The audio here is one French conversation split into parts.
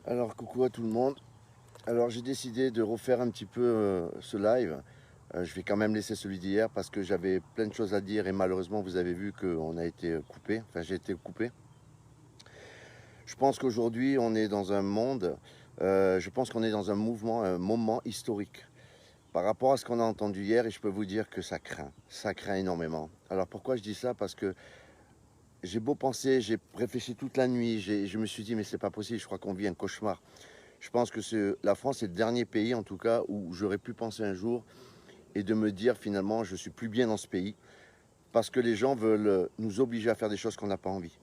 Alors coucou à tout le monde. Alors j'ai décidé de refaire un petit peu ce live. Je vais quand même laisser celui d'hier parce que j'avais plein de choses à dire et malheureusement vous avez vu qu'on a été coupé. Enfin j'ai été coupé. Je pense qu'aujourd'hui on est dans un monde, je pense qu'on est dans un mouvement, un moment historique. Par rapport à ce qu'on a entendu hier et je peux vous dire que ça craint énormément. Alors pourquoi je dis ça? Parce que j'ai beau penser, j'ai réfléchi toute la nuit, je me suis dit mais c'est pas possible, je crois qu'on vit un cauchemar. Je pense que la France est le dernier pays, en tout cas, où j'aurais pu penser un jour et de me dire finalement, je suis plus bien dans ce pays parce que les gens veulent nous obliger à faire des choses qu'on n'a pas envie.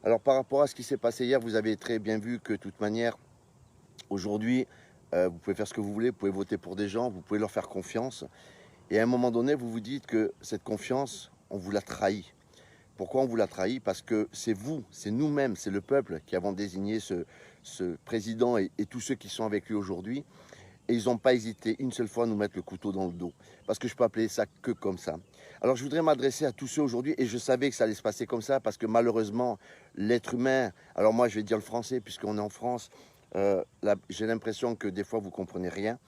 Alors, par rapport à ce qui s'est passé hier, vous avez très bien vu que, de toute manière, aujourd'hui, vous pouvez faire ce que vous voulez, vous pouvez voter pour des gens, vous pouvez leur faire confiance. Et à un moment donné, vous vous dites que cette confiance, on vous l'a trahie. Pourquoi on vous l'a trahi? Parce que c'est vous, c'est nous-mêmes, c'est le peuple qui avons désigné ce président et tous ceux qui sont avec lui aujourd'hui. Et ils n'ont pas hésité une seule fois à nous mettre le couteau dans le dos. Parce que je peux appeler ça que comme ça. Alors je voudrais m'adresser à tous ceux aujourd'hui, et je savais que ça allait se passer comme ça, parce que malheureusement, l'être humain, alors moi je vais dire le français, puisqu'on est en France, j'ai l'impression que des fois vous ne comprenez rien.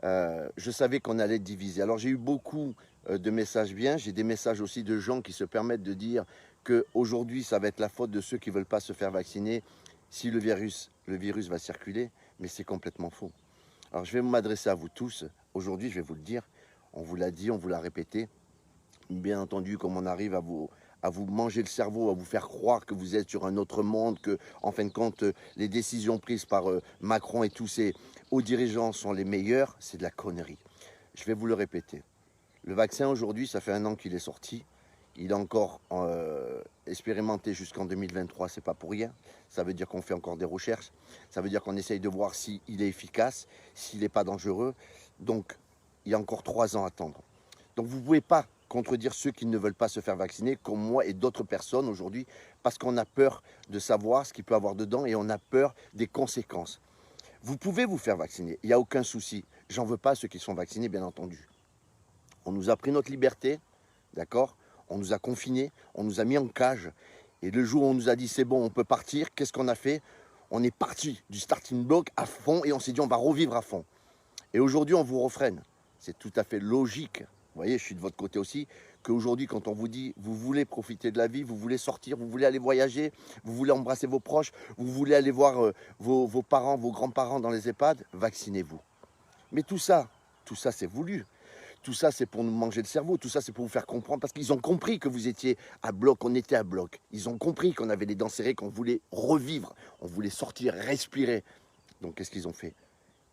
Je savais qu'on allait être divisé. Alors j'ai eu beaucoup de messages bien, j'ai des messages aussi de gens qui se permettent de dire qu'aujourd'hui ça va être la faute de ceux qui ne veulent pas se faire vacciner si le virus va circuler, mais c'est complètement faux. Alors je vais m'adresser à vous tous. Aujourd'hui, je vais vous le dire. On vous l'a dit, on vous l'a répété. Bien entendu, comme on arrive à vous manger le cerveau, à vous faire croire que vous êtes sur un autre monde, que en fin de compte, les décisions prises par Macron et tous ces hauts dirigeants sont les meilleures, c'est de la connerie. Je vais vous le répéter. Le vaccin aujourd'hui, ça fait 1 an qu'il est sorti. Il est encore expérimenté jusqu'en 2023, c'est pas pour rien. Ça veut dire qu'on fait encore des recherches. Ça veut dire qu'on essaye de voir s'il est efficace, s'il n'est pas dangereux. Donc, il y a encore 3 ans à attendre. Donc, vous ne pouvez pas contredire ceux qui ne veulent pas se faire vacciner, comme moi et d'autres personnes aujourd'hui, parce qu'on a peur de savoir ce qu'il peut y avoir dedans et on a peur des conséquences. Vous pouvez vous faire vacciner, il n'y a aucun souci. J'en veux pas à ceux qui sont vaccinés, bien entendu. On nous a pris notre liberté, d'accord? On nous a confinés, on nous a mis en cage. Et le jour où on nous a dit c'est bon, on peut partir, qu'est-ce qu'on a fait? On est parti du starting block à fond et on s'est dit on va revivre à fond. Et aujourd'hui, on vous refrène. C'est tout à fait logique. Vous voyez, je suis de votre côté aussi, qu'aujourd'hui, quand on vous dit vous voulez profiter de la vie, vous voulez sortir, vous voulez aller voyager, vous voulez embrasser vos proches, vous voulez aller voir vos parents, vos grands-parents dans les EHPAD, vaccinez-vous. Mais tout ça, c'est voulu. Tout ça, c'est pour nous manger le cerveau. Tout ça, c'est pour vous faire comprendre. Parce qu'ils ont compris que vous étiez à bloc, on était à bloc. Ils ont compris qu'on avait les dents serrées, qu'on voulait revivre. On voulait sortir, respirer. Donc, qu'est-ce qu'ils ont fait?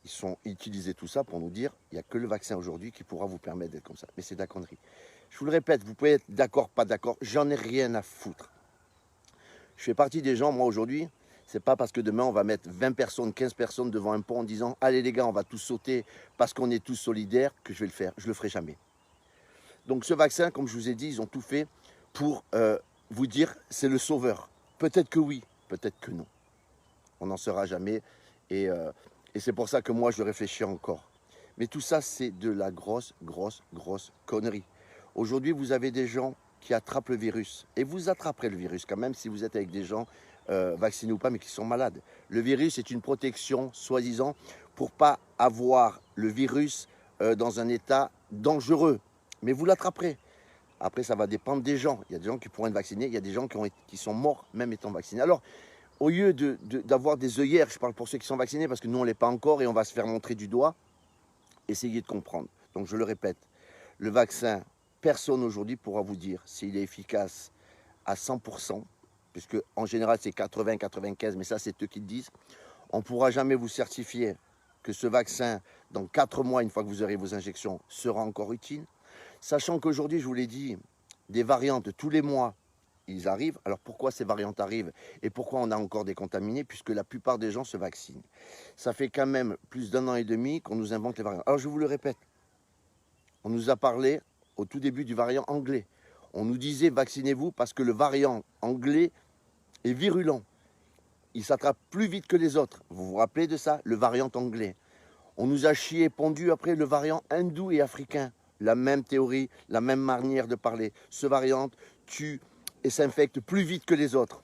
Ils ont utilisé tout ça pour nous dire il n'y a que le vaccin aujourd'hui qui pourra vous permettre d'être comme ça. Mais c'est de la connerie. Je vous le répète, vous pouvez être d'accord, pas d'accord. J'en ai rien à foutre. Je fais partie des gens, moi, aujourd'hui. C'est pas parce que demain on va mettre 20 personnes, 15 personnes devant un pont en disant allez les gars, on va tous sauter parce qu'on est tous solidaires que je vais le faire. Je le ferai jamais. Donc ce vaccin, comme je vous ai dit, ils ont tout fait pour vous dire c'est le sauveur. Peut-être que oui, peut-être que non. On n'en saura jamais. Et c'est pour ça que moi je réfléchis encore. Mais tout ça, c'est de la grosse connerie. Aujourd'hui, vous avez des gens qui attrapent le virus. Et vous attraperez le virus quand même si vous êtes avec des gens vaccinés ou pas, mais qui sont malades. Le virus est une protection, soi-disant, pour pas avoir le virus dans un état dangereux. Mais vous l'attraperez. Après, ça va dépendre des gens. Il y a des gens qui pourront être vaccinés, il y a des gens qui sont morts même étant vaccinés. Alors, au lieu d'avoir des œillères, je parle pour ceux qui sont vaccinés, parce que nous, on ne l'est pas encore et on va se faire montrer du doigt, essayez de comprendre. Donc, je le répète, le vaccin, personne aujourd'hui pourra vous dire s'il est efficace à 100%, puisque en général, c'est 80, 95, mais ça, c'est eux qui le disent. On ne pourra jamais vous certifier que ce vaccin, dans 4 mois, une fois que vous aurez vos injections, sera encore utile. Sachant qu'aujourd'hui, je vous l'ai dit, des variantes tous les mois, ils arrivent. Alors pourquoi ces variantes arrivent et pourquoi on a encore des contaminés? Puisque la plupart des gens se vaccinent. Ça fait quand même plus d'1 an et demi qu'on nous invente les variantes. Alors je vous le répète, on nous a parlé au tout début du variant anglais. On nous disait vaccinez-vous parce que le variant anglais est virulent. Il s'attrape plus vite que les autres. Vous vous rappelez de ça? Le variant anglais. On nous a chié pondu après le variant hindou et africain. La même théorie, la même manière de parler. Ce variant tue et s'infecte plus vite que les autres.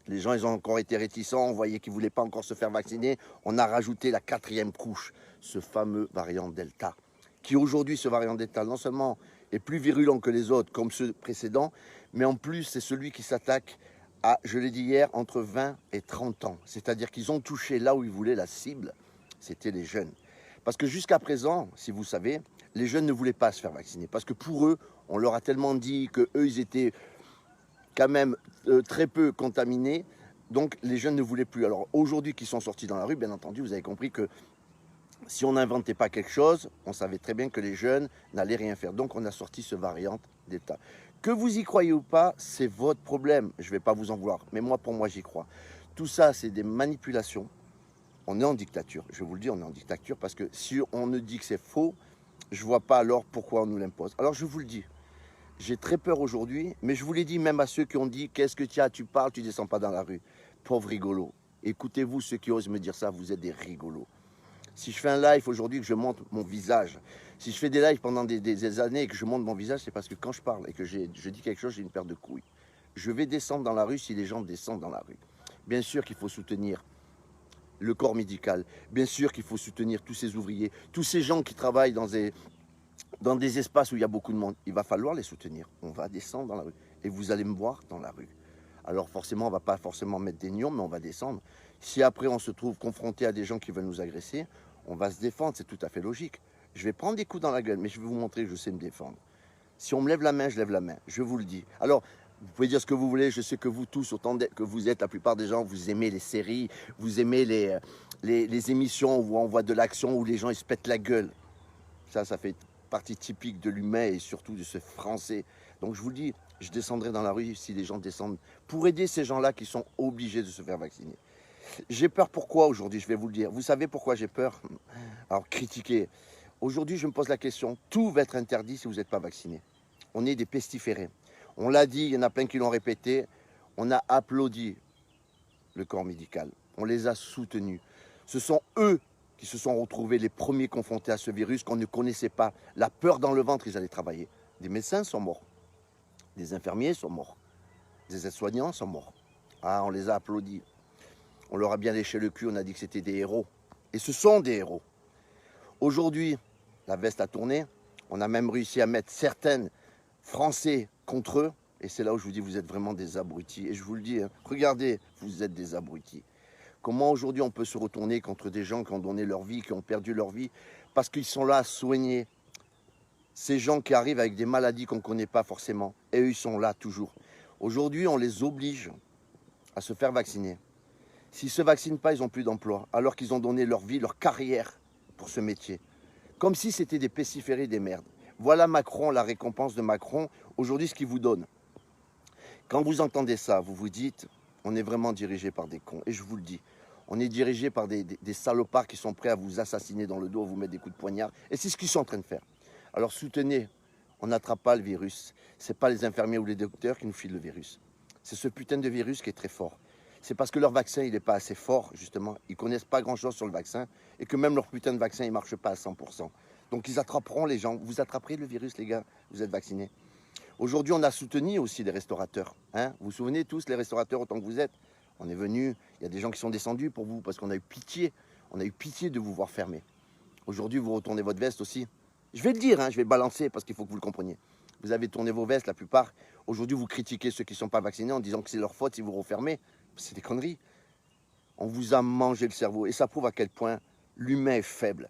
Les gens, ils ont encore été réticents, on voyait qu'ils ne voulaient pas encore se faire vacciner. On a rajouté la 4e couche, ce fameux variant Delta, qui aujourd'hui, ce variant Delta, non seulement est plus virulent que les autres, comme ceux précédents, mais en plus, c'est celui qui s'attaque à, je l'ai dit hier, entre 20 et 30 ans. C'est-à-dire qu'ils ont touché là où ils voulaient la cible, c'était les jeunes. Parce que jusqu'à présent, si vous savez, les jeunes ne voulaient pas se faire vacciner. Parce que pour eux, on leur a tellement dit qu'eux, ils étaient quand même très peu contaminés. Donc les jeunes ne voulaient plus. Alors aujourd'hui qu'ils sont sortis dans la rue, bien entendu, vous avez compris que si on n'inventait pas quelque chose, on savait très bien que les jeunes n'allaient rien faire. Donc on a sorti ce variant d'État. Que vous y croyez ou pas, c'est votre problème. Je ne vais pas vous en vouloir. Mais moi, pour moi, j'y crois. Tout ça, c'est des manipulations. On est en dictature. Je vous le dis, on est en dictature parce que si on ne dit que c'est faux, je ne vois pas alors pourquoi on nous l'impose. Alors je vous le dis. J'ai très peur aujourd'hui, mais je vous l'ai dit même à ceux qui ont dit « Qu'est-ce que tu as, tu parles, tu descends pas dans la rue ». Pauvre rigolo. Écoutez-vous ceux qui osent me dire ça, vous êtes des rigolos. Si je fais un live aujourd'hui que je montre mon visage, si je fais des lives pendant des années et que je montre mon visage, c'est parce que quand je parle et que je dis quelque chose, j'ai une paire de couilles. Je vais descendre dans la rue si les gens descendent dans la rue. Bien sûr qu'il faut soutenir le corps médical. Bien sûr qu'il faut soutenir tous ces ouvriers, tous ces gens qui travaillent dans des espaces où il y a beaucoup de monde. Il va falloir les soutenir. On va descendre dans la rue. Et vous allez me voir dans la rue. Alors forcément, on ne va pas forcément mettre des nions, mais on va descendre. Si après on se trouve confronté à des gens qui veulent nous agresser, on va se défendre, c'est tout à fait logique. Je vais prendre des coups dans la gueule, mais je vais vous montrer que je sais me défendre. Si on me lève la main, je lève la main, je vous le dis. Alors, vous pouvez dire ce que vous voulez, je sais que vous tous, autant que vous êtes, la plupart des gens, vous aimez les séries, vous aimez les émissions où on voit de l'action, où les gens ils se pètent la gueule. Ça fait partie typique de l'humain et surtout de ce français. Donc je vous le dis, je descendrai dans la rue si les gens descendent pour aider ces gens-là qui sont obligés de se faire vacciner. J'ai peur pourquoi aujourd'hui, je vais vous le dire. Vous savez pourquoi j'ai peur? Alors critiquer. Aujourd'hui, je me pose la question, tout va être interdit si vous n'êtes pas vacciné. On est des pestiférés. On l'a dit, il y en a plein qui l'ont répété. On a applaudi le corps médical. On les a soutenus. Ce sont eux qui se sont retrouvés les premiers confrontés à ce virus qu'on ne connaissait pas. La peur dans le ventre, ils allaient travailler. Des médecins sont morts. Des infirmiers sont morts. Des aides-soignants sont morts. Ah, on les a applaudis. On leur a bien léché le cul, on a dit que c'était des héros. Et ce sont des héros. Aujourd'hui, la veste a tourné. On a même réussi à mettre certains Français contre eux. Et c'est là où je vous dis, vous êtes vraiment des abrutis. Et je vous le dis, hein, regardez, vous êtes des abrutis. Comment aujourd'hui on peut se retourner contre des gens qui ont donné leur vie, qui ont perdu leur vie, parce qu'ils sont là à soigner ces gens qui arrivent avec des maladies qu'on ne connaît pas forcément. Et eux, ils sont là toujours. Aujourd'hui, on les oblige à se faire vacciner. S'ils ne se vaccinent pas, ils n'ont plus d'emploi, alors qu'ils ont donné leur vie, leur carrière pour ce métier. Comme si c'était des pestiférés, des merdes. Voilà Macron, la récompense de Macron, aujourd'hui ce qu'il vous donne. Quand vous entendez ça, vous vous dites, on est vraiment dirigé par des cons. Et je vous le dis, on est dirigé par des salopards qui sont prêts à vous assassiner dans le dos, à vous mettre des coups de poignard. Et c'est ce qu'ils sont en train de faire. Alors soutenez, on n'attrape pas le virus. Ce n'est pas les infirmiers ou les docteurs qui nous filent le virus. C'est ce putain de virus qui est très fort. C'est parce que leur vaccin, il n'est pas assez fort, justement. Ils ne connaissent pas grand-chose sur le vaccin et que même leur putain de vaccin, il ne marche pas à 100%. Donc ils attraperont les gens. Vous attraperez le virus, les gars, vous êtes vaccinés. Aujourd'hui, on a soutenu aussi les restaurateurs. Hein, vous vous souvenez tous, les restaurateurs, autant que vous êtes. On est venus, il y a des gens qui sont descendus pour vous parce qu'on a eu pitié. On a eu pitié de vous voir fermer. Aujourd'hui, vous retournez votre veste aussi. Je vais le dire, hein, je vais le balancer parce qu'il faut que vous le compreniez. Vous avez tourné vos vestes, la plupart. Aujourd'hui, vous critiquez ceux qui ne sont pas vaccinés en disant que c'est leur faute si vous refermez. C'est des conneries. On vous a mangé le cerveau. Et ça prouve à quel point l'humain est faible.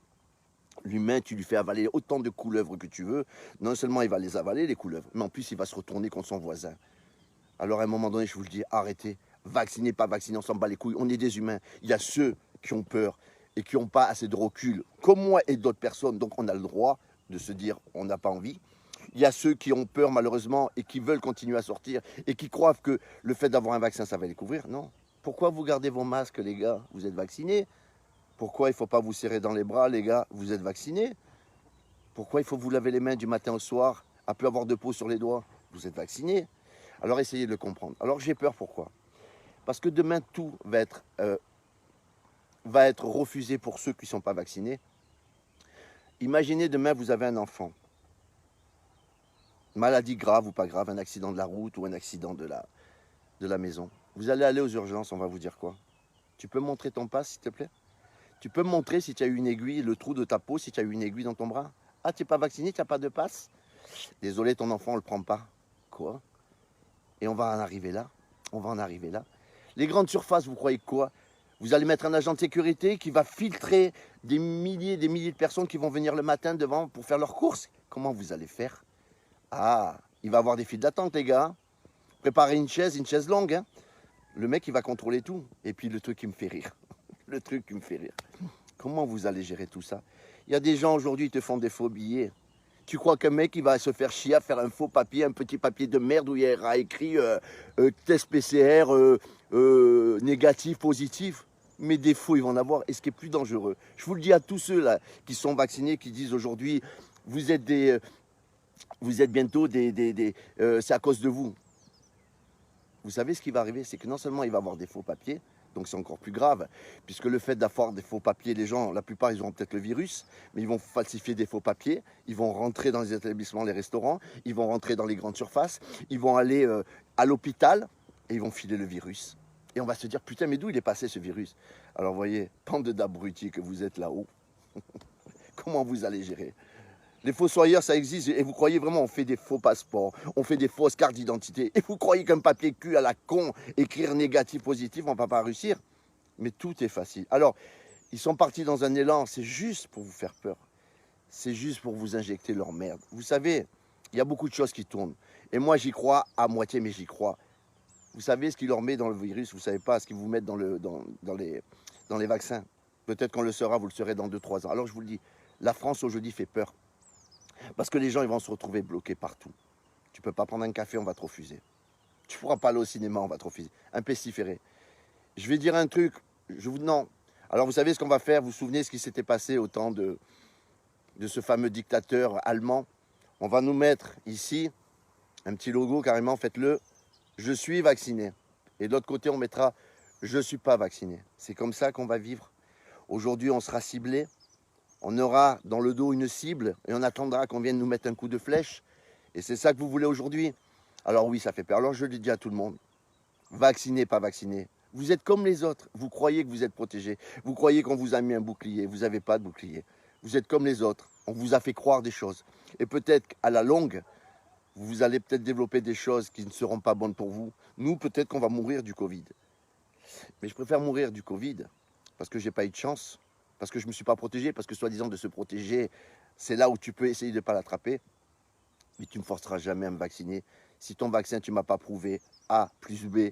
L'humain, tu lui fais avaler autant de couleuvres que tu veux. Non seulement il va les avaler, les couleuvres, mais en plus, il va se retourner contre son voisin. Alors, à un moment donné, je vous le dis, arrêtez. Vaccinez, pas vaccinez, on s'en bat les couilles. On est des humains. Il y a ceux qui ont peur et qui n'ont pas assez de recul, comme moi et d'autres personnes. Donc, on a le droit de se dire, on n'a pas envie. Il y a ceux qui ont peur, malheureusement, et qui veulent continuer à sortir et qui croient que le fait d'avoir un vaccin, ça va les couvrir. Non. Pourquoi vous gardez vos masques, les gars? Vous êtes vaccinés. Pourquoi il ne faut pas vous serrer dans les bras, les gars? Vous êtes vaccinés. Pourquoi il faut vous laver les mains du matin au soir, à plus avoir de peau sur les doigts? Vous êtes vaccinés. Alors essayez de le comprendre. Alors j'ai peur, pourquoi? Parce que demain, tout va être refusé pour ceux qui ne sont pas vaccinés. Imaginez demain, vous avez un enfant. Maladie grave ou pas grave, un accident de la route ou un accident de la maison. Vous allez aller aux urgences, on va vous dire quoi? Tu peux me montrer ton passe, s'il te plaît? Tu peux me montrer si tu as eu une aiguille, le trou de ta peau, si tu as eu une aiguille dans ton bras? Ah, tu n'es pas vacciné, tu n'as pas de passe? Désolé, ton enfant, on ne le prend pas. Quoi? Et on va en arriver là. On va en arriver là. Les grandes surfaces, vous croyez quoi? Vous allez mettre un agent de sécurité qui va filtrer des milliers de personnes qui vont venir le matin devant pour faire leurs courses. Comment vous allez faire? Ah, il va y avoir des files d'attente, les gars. Préparez une chaise longue. Hein. Le mec, il va contrôler tout. Et puis le truc qui me fait rire. Le truc qui me fait rire. Comment vous allez gérer tout ça? Il y a des gens aujourd'hui qui te font des faux billets. Tu crois qu'un mec, il va se faire chier à faire un faux papier, un petit papier de merde où il y aura écrit test PCR négatif, positif? Mais des faux, ils vont en avoir. Et ce qui est plus dangereux, je vous le dis à tous ceux là qui sont vaccinés, qui disent aujourd'hui, vous êtes bientôt c'est à cause de vous. Vous savez ce qui va arriver, c'est que non seulement il va avoir des faux papiers, donc c'est encore plus grave, puisque le fait d'avoir des faux papiers, les gens, la plupart, ils auront peut-être le virus, mais ils vont falsifier des faux papiers, ils vont rentrer dans les établissements, les restaurants, ils vont rentrer dans les grandes surfaces, ils vont aller à l'hôpital et ils vont filer le virus. Et on va se dire, putain, mais d'où il est passé ce virus? Alors vous voyez, bande d'abrutis que vous êtes là-haut, comment vous allez gérer? Les fossoyeurs, ça existe. Et vous croyez vraiment, on fait des faux passeports, on fait des fausses cartes d'identité. Et vous croyez qu'un papier cul à la con, écrire négatif, positif, on ne va pas réussir? Mais tout est facile. Alors, ils sont partis dans un élan, c'est juste pour vous faire peur. C'est juste pour vous injecter leur merde. Vous savez, il y a beaucoup de choses qui tournent. Et moi, j'y crois à moitié, mais j'y crois. Vous savez ce qu'ils leur met dans le virus, vous ne savez pas ce qu'ils vous mettent dans les vaccins. Peut-être qu'on le saura, vous le saurez dans 2-3 ans. Alors, je vous le dis, la France aujourd'hui fait peur. Parce que les gens, ils vont se retrouver bloqués partout. Tu ne peux pas prendre un café, on va te refuser. Tu ne pourras pas aller au cinéma, on va te refuser. Un pestiféré. Je vais dire un truc, non. Alors vous savez ce qu'on va faire, vous vous souvenez ce qui s'était passé au temps de ce fameux dictateur allemand? On va nous mettre ici un petit logo, carrément, faites-le, je suis vacciné. Et de l'autre côté, on mettra, je ne suis pas vacciné. C'est comme ça qu'on va vivre. Aujourd'hui, on sera ciblé. On aura dans le dos une cible et on attendra qu'on vienne nous mettre un coup de flèche. Et c'est ça que vous voulez aujourd'hui? Alors oui, ça fait peur. Alors je le dis à tout le monde, vacciné, pas vacciné. Vous êtes comme les autres. Vous croyez que vous êtes protégé. Vous croyez qu'on vous a mis un bouclier. Vous n'avez pas de bouclier. Vous êtes comme les autres. On vous a fait croire des choses. Et peut-être qu'à la longue, vous allez peut-être développer des choses qui ne seront pas bonnes pour vous. Nous, peut-être qu'on va mourir du Covid. Mais je préfère mourir du Covid parce que je n'ai pas eu de chance. Parce que je ne me suis pas protégé, parce que soi-disant de se protéger, c'est là où tu peux essayer de ne pas l'attraper. Mais tu ne me forceras jamais à me vacciner. Si ton vaccin, tu ne m'as pas prouvé A plus B,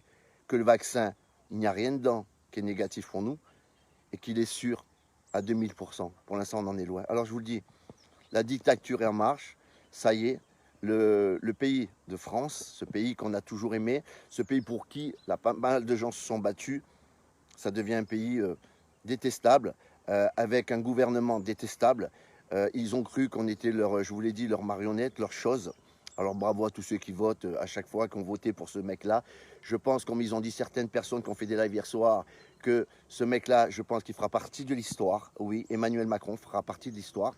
que le vaccin, il n'y a rien dedans qui est négatif pour nous, et qu'il est sûr à 2000%. Pour l'instant, on en est loin. Alors je vous le dis, la dictature est en marche, ça y est, le pays de France, ce pays qu'on a toujours aimé, ce pays pour qui pas mal de gens se sont battus, ça devient un pays détestable. Avec un gouvernement détestable. Ils ont cru qu'on était je vous l'ai dit, leur marionnette, leur chose. Alors bravo à tous ceux qui votent à chaque fois, qui ont voté pour ce mec-là. Je pense, comme ils ont dit certaines personnes qui ont fait des lives hier soir, que ce mec-là, je pense qu'il fera partie de l'histoire. Oui, Emmanuel Macron fera partie de l'histoire.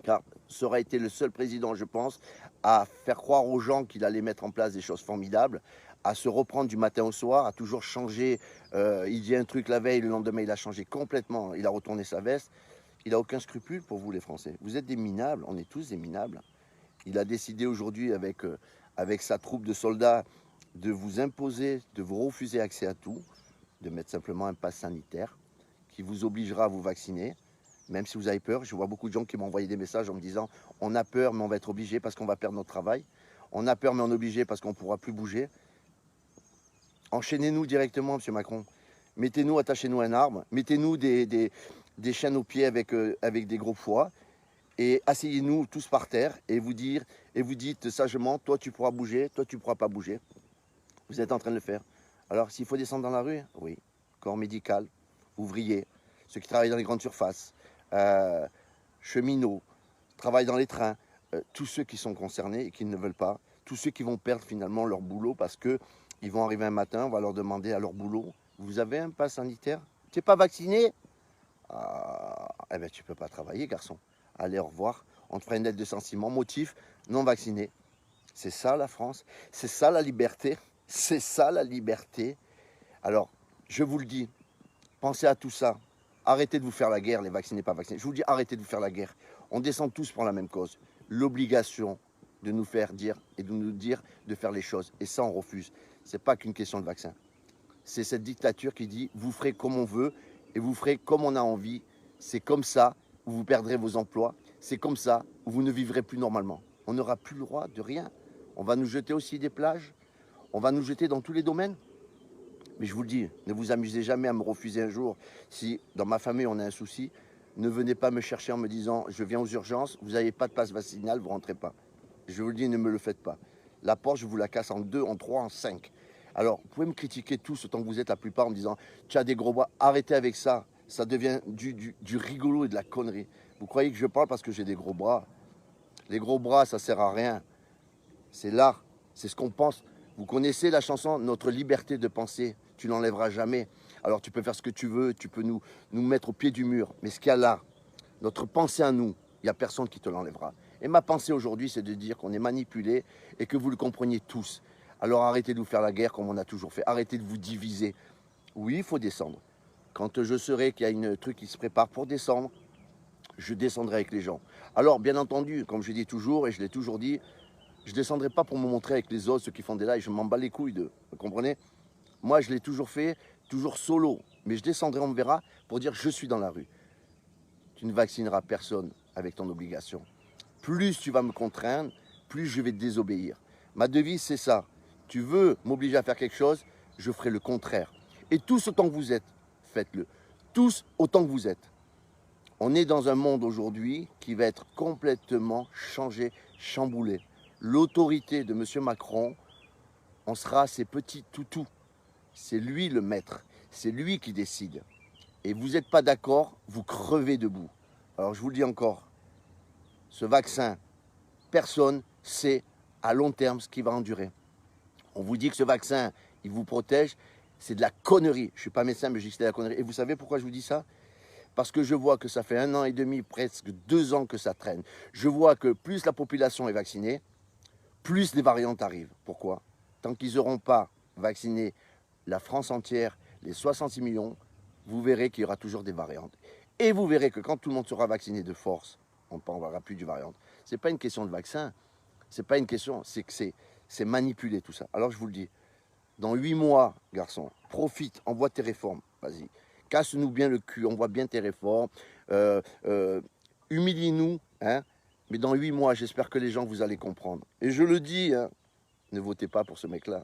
Car ça aurait été le seul président, je pense, à faire croire aux gens qu'il allait mettre en place des choses formidables, à se reprendre du matin au soir, à toujours changer. Il dit un truc la veille, le lendemain, il a changé complètement, il a retourné sa veste. Il n'a aucun scrupule pour vous, les Français. Vous êtes des minables, on est tous des minables. Il a décidé aujourd'hui, avec sa troupe de soldats, de vous imposer, de vous refuser accès à tout, de mettre simplement un pass sanitaire qui vous obligera à vous vacciner. Même si vous avez peur, je vois beaucoup de gens qui m'ont envoyé des messages en me disant « On a peur, mais on va être obligé parce qu'on va perdre notre travail. On a peur, mais on est obligé parce qu'on ne pourra plus bouger. » Enchaînez-nous directement, M. Macron. Mettez-nous, attachez-nous un arbre. Mettez-nous des chaînes aux pieds avec des gros poids. Et asseyez-nous tous par terre et vous dites sagement, toi tu pourras bouger, toi tu ne pourras pas bouger. Vous êtes en train de le faire. Alors s'il faut descendre dans la rue, oui. Corps médical, ouvriers, ceux qui travaillent dans les grandes surfaces, cheminots, travaillent dans les trains, tous ceux qui sont concernés et qui ne veulent pas, tous ceux qui vont perdre finalement leur boulot parce qu'ils vont arriver un matin, on va leur demander à leur boulot, vous avez un pass sanitaire? Tu n'es pas vacciné? Eh bien tu ne peux pas travailler, garçon. Allez, au revoir. On te fera une lettre de licenciement, motif non vacciné. C'est ça la France, c'est ça la liberté, c'est ça la liberté. Alors, je vous le dis, pensez à tout ça. Arrêtez de vous faire la guerre, les vaccinés, pas vaccinés. Je vous le dis, arrêtez de vous faire la guerre. On descend tous pour la même cause. L'obligation de nous faire dire et de nous dire de faire les choses. Et ça, on refuse. Ce n'est pas qu'une question de vaccin. C'est cette dictature qui dit, vous ferez comme on veut et vous ferez comme on a envie. C'est comme ça où vous perdrez vos emplois. C'est comme ça où vous ne vivrez plus normalement. On n'aura plus le droit de rien. On va nous jeter aussi des plages. On va nous jeter dans tous les domaines. Mais je vous le dis, ne vous amusez jamais à me refuser un jour. Si dans ma famille on a un souci, ne venez pas me chercher en me disant je viens aux urgences, vous n'avez pas de passe vaccinale, vous ne rentrez pas. Je vous le dis, ne me le faites pas. La porte, je vous la casse en 2, en 3, en 5. Alors, vous pouvez me critiquer tous autant que vous êtes la plupart en me disant tu as des gros bras, arrêtez avec ça. Ça devient du rigolo et de la connerie. Vous croyez que je parle parce que j'ai des gros bras? Les gros bras, ça ne sert à rien. C'est l'art, c'est ce qu'on pense. Vous connaissez la chanson Notre liberté de penser, tu n'enlèveras jamais. Alors tu peux faire ce que tu veux, tu peux nous mettre au pied du mur. Mais ce qu'il y a là, notre pensée à nous, il n'y a personne qui te l'enlèvera. Et ma pensée aujourd'hui, c'est de dire qu'on est manipulé et que vous le compreniez tous. Alors arrêtez de vous faire la guerre comme on a toujours fait. Arrêtez de vous diviser. Oui, il faut descendre. Quand je saurai qu'il y a un truc qui se prépare pour descendre, je descendrai avec les gens. Alors, bien entendu, comme je dis toujours, et je l'ai toujours dit, je ne descendrai pas pour me montrer avec les autres, ceux qui font des lives, je m'en bats les couilles d'eux, vous comprenez? Moi, je l'ai toujours fait, toujours solo, mais je descendrai, on me verra, pour dire je suis dans la rue. Tu ne vaccineras personne avec ton obligation. Plus tu vas me contraindre, plus je vais te désobéir. Ma devise, c'est ça. Tu veux m'obliger à faire quelque chose, je ferai le contraire. Et tous autant que vous êtes, faites-le. Tous autant que vous êtes. On est dans un monde aujourd'hui qui va être complètement changé, chamboulé. L'autorité de M. Macron, on sera ses petits toutous. C'est lui le maître, c'est lui qui décide. Et vous n'êtes pas d'accord, vous crevez debout. Alors je vous le dis encore, ce vaccin, personne ne sait à long terme ce qu'il va endurer. On vous dit que ce vaccin, il vous protège, c'est de la connerie. Je ne suis pas médecin, mais je dis que c'est de la connerie. Et vous savez pourquoi je vous dis ça? Parce que je vois que ça fait 1 an et demi, presque 2 ans que ça traîne. Je vois que plus la population est vaccinée, plus les variantes arrivent. Pourquoi? Tant qu'ils n'auront pas vacciné la France entière, les 66 millions, vous verrez qu'il y aura toujours des variantes. Et vous verrez que quand tout le monde sera vacciné de force, on ne parlera plus du variante. Ce n'est pas une question de vaccin, c'est pas une question, c'est que c'est manipulé tout ça. Alors je vous le dis, dans 8 mois, garçon, profite, envoie tes réformes, vas-y. Casse-nous bien le cul, envoie bien tes réformes, humilie-nous, hein. Mais dans 8 mois, j'espère que les gens, vous allez comprendre. Et je le dis, hein, ne votez pas pour ce mec-là.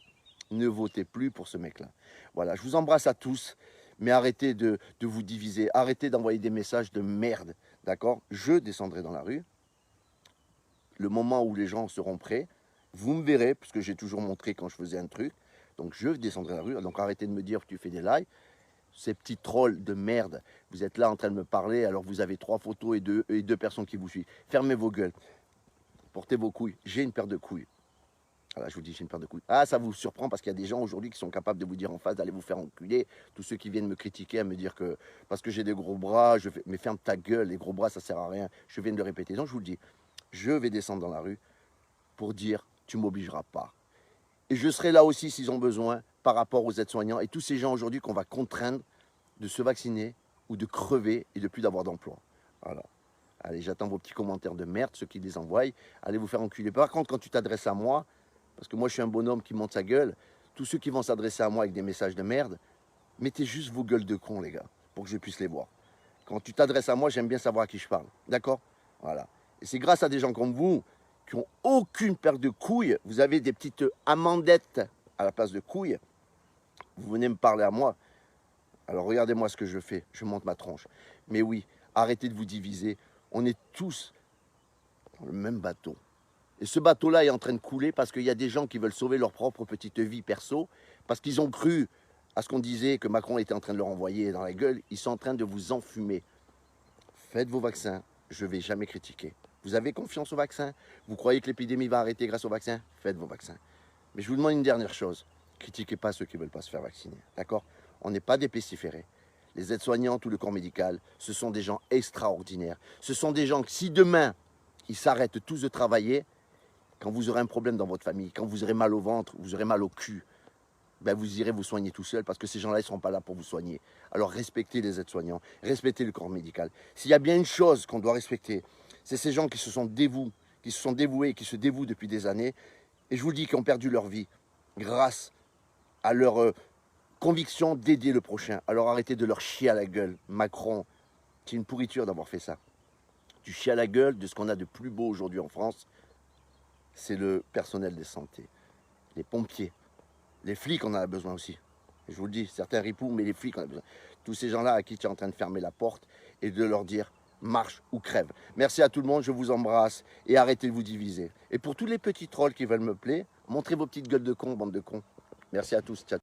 Ne votez plus pour ce mec-là. Voilà, je vous embrasse à tous, mais arrêtez de vous diviser. Arrêtez d'envoyer des messages de merde, d'accord? Je descendrai dans la rue. Le moment où les gens seront prêts, vous me verrez, puisque j'ai toujours montré quand je faisais un truc. Donc je descendrai dans la rue. Donc arrêtez de me dire que tu fais des lives. Ces petits trolls de merde, vous êtes là en train de me parler, alors vous avez 3 photos et deux personnes qui vous suivent. Fermez vos gueules. Portez vos couilles. J'ai une paire de couilles. Voilà, je vous dis, j'ai une paire de couilles. Ah, ça vous surprend parce qu'il y a des gens aujourd'hui qui sont capables de vous dire en face d'aller vous faire enculer. Tous ceux qui viennent me critiquer, à me dire que parce que j'ai des gros bras, je fais... Mais ferme ta gueule, les gros bras, ça sert à rien. Je viens de le répéter. Donc je vous le dis, je vais descendre dans la rue pour dire, tu m'obligeras pas. Et je serai là aussi s'ils ont besoin par rapport aux aides-soignants et tous ces gens aujourd'hui qu'on va contraindre de se vacciner ou de crever et de plus d'avoir d'emploi. Voilà. Allez, j'attends vos petits commentaires de merde, ceux qui les envoient. Allez vous faire enculer. Par contre, quand tu t'adresses à moi, parce que moi je suis un bonhomme qui monte sa gueule, tous ceux qui vont s'adresser à moi avec des messages de merde, mettez juste vos gueules de cons, les gars, pour que je puisse les voir. Quand tu t'adresses à moi, j'aime bien savoir à qui je parle. D'accord? Voilà. Et c'est grâce à des gens comme vous qui n'ont aucune paire de couilles. Vous avez des petites amandettes à la place de couilles. Vous venez me parler à moi. Alors regardez-moi ce que je fais. Je monte ma tronche. Mais oui, arrêtez de vous diviser. On est tous dans le même bateau. Et ce bateau-là est en train de couler parce qu'il y a des gens qui veulent sauver leur propre petite vie perso, parce qu'ils ont cru à ce qu'on disait que Macron était en train de leur envoyer dans la gueule. Ils sont en train de vous enfumer. Faites vos vaccins. Je ne vais jamais critiquer. Vous avez confiance au vaccin? Vous croyez que l'épidémie va arrêter grâce au vaccin? Faites vos vaccins. Mais je vous demande une dernière chose. Critiquez pas ceux qui ne veulent pas se faire vacciner. D'accord? On n'est pas des pestiférés. Les aides-soignants, tout le corps médical, ce sont des gens extraordinaires. Ce sont des gens que si demain, ils s'arrêtent tous de travailler, quand vous aurez un problème dans votre famille, quand vous aurez mal au ventre, vous aurez mal au cul, ben vous irez vous soigner tout seul parce que ces gens-là, ils ne seront pas là pour vous soigner. Alors respectez les aides-soignants, respectez le corps médical. S'il y a bien une chose qu'on doit respecter, c'est ces gens qui se sont dévoués, qui se dévouent depuis des années, et je vous le dis, qui ont perdu leur vie grâce à leur conviction d'aider le prochain. Alors arrêtez de leur chier à la gueule. Macron, c'est une pourriture d'avoir fait ça. Tu chies à la gueule de ce qu'on a de plus beau aujourd'hui en France, c'est le personnel de santé, les pompiers, les flics, on en a besoin aussi. Et je vous le dis, certains ripoux, mais les flics, on a besoin. Tous ces gens-là à qui tu es en train de fermer la porte et de leur dire marche ou crève. Merci à tout le monde, je vous embrasse et arrêtez de vous diviser. Et pour tous les petits trolls qui veulent me plaire, montrez vos petites gueules de cons, bande de cons. Merci à tous, ciao.